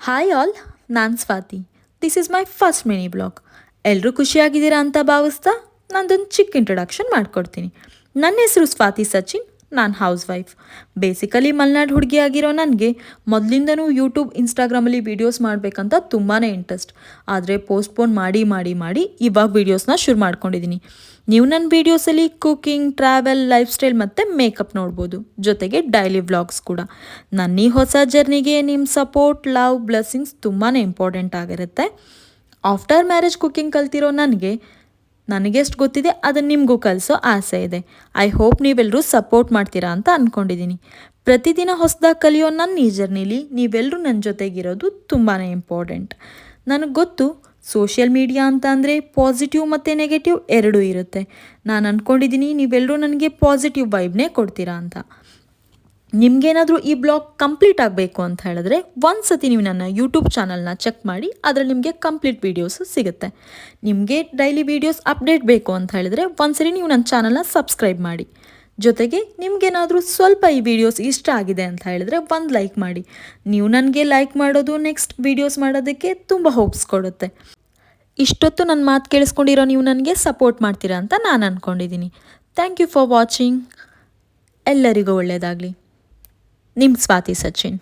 Hi all, ನಾನು Swathi. This is my first mini blog. ಎಲ್ಲರೂ ಖುಷಿಯಾಗಿದ್ದೀರಾ ಅಂತ ಭಾವಿಸ್ತಾ ನಂದೊಂದು ಚಿಕ್ಕ ಇಂಟ್ರೊಡಕ್ಷನ್ ಮಾಡಿಕೊಡ್ತೀನಿ. ನನ್ನ ಹೆಸರು ಸ್ವಾತಿ ಸಚಿನ್. ನಾನು ಹೌಸ್ ವೈಫ್. ಬೇಸಿಕಲಿ ಮಲೆನಾಡು ಹುಡುಗಿಯಾಗಿರೋ ನನಗೆ ಮೊದಲಿಂದನೂ ಯೂಟ್ಯೂಬ್ ಇನ್ಸ್ಟಾಗ್ರಾಮಲ್ಲಿ ವೀಡಿಯೋಸ್ ಮಾಡಬೇಕಂತ ತುಂಬಾ ಇಂಟ್ರೆಸ್ಟ್. ಆದರೆ ಪೋಸ್ಟ್ಪೋನ್ ಮಾಡಿ ಮಾಡಿ ಮಾಡಿ ಇವಾಗ ವೀಡಿಯೋಸ್ನ ಶುರು ಮಾಡ್ಕೊಂಡಿದ್ದೀನಿ. ನೀವು ನನ್ನ ವೀಡಿಯೋಸಲ್ಲಿ ಕುಕಿಂಗ್, ಟ್ರಾವೆಲ್, ಲೈಫ್ ಸ್ಟೈಲ್ ಮತ್ತು ಮೇಕಪ್ ನೋಡ್ಬೋದು, ಜೊತೆಗೆ ಡೈಲಿ ವ್ಲಾಗ್ಸ್ ಕೂಡ. ನನ್ನ ಈ ಹೊಸ ಜರ್ನಿಗೆ ನಿಮ್ಮ ಸಪೋರ್ಟ್, ಲವ್, ಬ್ಲೆಸ್ಸಿಂಗ್ಸ್ ತುಂಬಾ ಇಂಪಾರ್ಟೆಂಟ್ ಆಗಿರುತ್ತೆ. ಆಫ್ಟರ್ ಮ್ಯಾರೇಜ್ ಕುಕಿಂಗ್ ಕಲ್ತಿರೋ ನನಗೆಷ್ಟು ಗೊತ್ತಿದೆ ಅದನ್ನು ನಿಮಗೂ ಕಲಿಸೋ ಆಸೆ ಇದೆ. ಐ ಹೋಪ್ ನೀವೆಲ್ಲರೂ ಸಪೋರ್ಟ್ ಮಾಡ್ತೀರಾ ಅಂತ ಅಂದ್ಕೊಂಡಿದ್ದೀನಿ. ಪ್ರತಿದಿನ ಹೊಸದಾಗಿ ಕಲಿಯೋ ನನ್ನ ಈ ಜರ್ನಿಲಿ ನೀವೆಲ್ಲರೂ ನನ್ನ ಜೊತೆಗಿರೋದು ತುಂಬಾ ಇಂಪಾರ್ಟೆಂಟ್. ನನಗೆ ಗೊತ್ತು, ಸೋಷಿಯಲ್ ಮೀಡಿಯಾ ಅಂತ ಅಂದರೆ ಪಾಸಿಟಿವ್ ಮತ್ತು ನೆಗೆಟಿವ್ ಎರಡೂ ಇರುತ್ತೆ. ನಾನು ಅಂದ್ಕೊಂಡಿದ್ದೀನಿ ನೀವೆಲ್ಲರೂ ನನಗೆ ಪಾಸಿಟಿವ್ ವೈಬ್ನೇ ಕೊಡ್ತೀರಾ ಅಂತ. ನಿಮಗೇನಾದರೂ ಈ ಬ್ಲಾಗ್ ಕಂಪ್ಲೀಟ್ ಆಗಬೇಕು ಅಂತ ಹೇಳಿದ್ರೆ ಒಂದು ಸತಿ ನೀವು ನನ್ನ ಯೂಟ್ಯೂಬ್ ಚಾನಲ್ನ ಚೆಕ್ ಮಾಡಿ, ಅದರಲ್ಲಿ ನಿಮಗೆ ಕಂಪ್ಲೀಟ್ ವೀಡಿಯೋಸು ಸಿಗುತ್ತೆ. ನಿಮಗೆ ಡೈಲಿ ವೀಡಿಯೋಸ್ ಅಪ್ಡೇಟ್ ಬೇಕು ಅಂತ ಹೇಳಿದ್ರೆ ಒಂದ್ಸರಿ ನೀವು ನನ್ನ ಚಾನಲ್ನ ಸಬ್ಸ್ಕ್ರೈಬ್ ಮಾಡಿ. ಜೊತೆಗೆ ನಿಮಗೇನಾದರೂ ಸ್ವಲ್ಪ ಈ ವಿಡಿಯೋಸ್ ಇಷ್ಟ ಆಗಿದೆ ಅಂತ ಹೇಳಿದ್ರೆ ಒಂದು ಲೈಕ್ ಮಾಡಿ. ನೀವು ನನಗೆ ಲೈಕ್ ಮಾಡೋದು ನೆಕ್ಸ್ಟ್ ವೀಡಿಯೋಸ್ ಮಾಡೋದಕ್ಕೆ ತುಂಬ ಹೋಪ್ಸ್ ಕೊಡುತ್ತೆ. ಇಷ್ಟೊತ್ತು ನನ್ನ ಮಾತು ಕೇಳಿಸ್ಕೊಂಡಿರೋ ನೀವು ನನಗೆ ಸಪೋರ್ಟ್ ಮಾಡ್ತೀರಾ ಅಂತ ನಾನು ಅಂದ್ಕೊಂಡಿದ್ದೀನಿ. Thank you for watching. ಎಲ್ಲರಿಗೂ ಒಳ್ಳೆಯದಾಗಲಿ. ನಿಮ್ಮ ಸ್ವಾತಿ ಸಚಿನ್.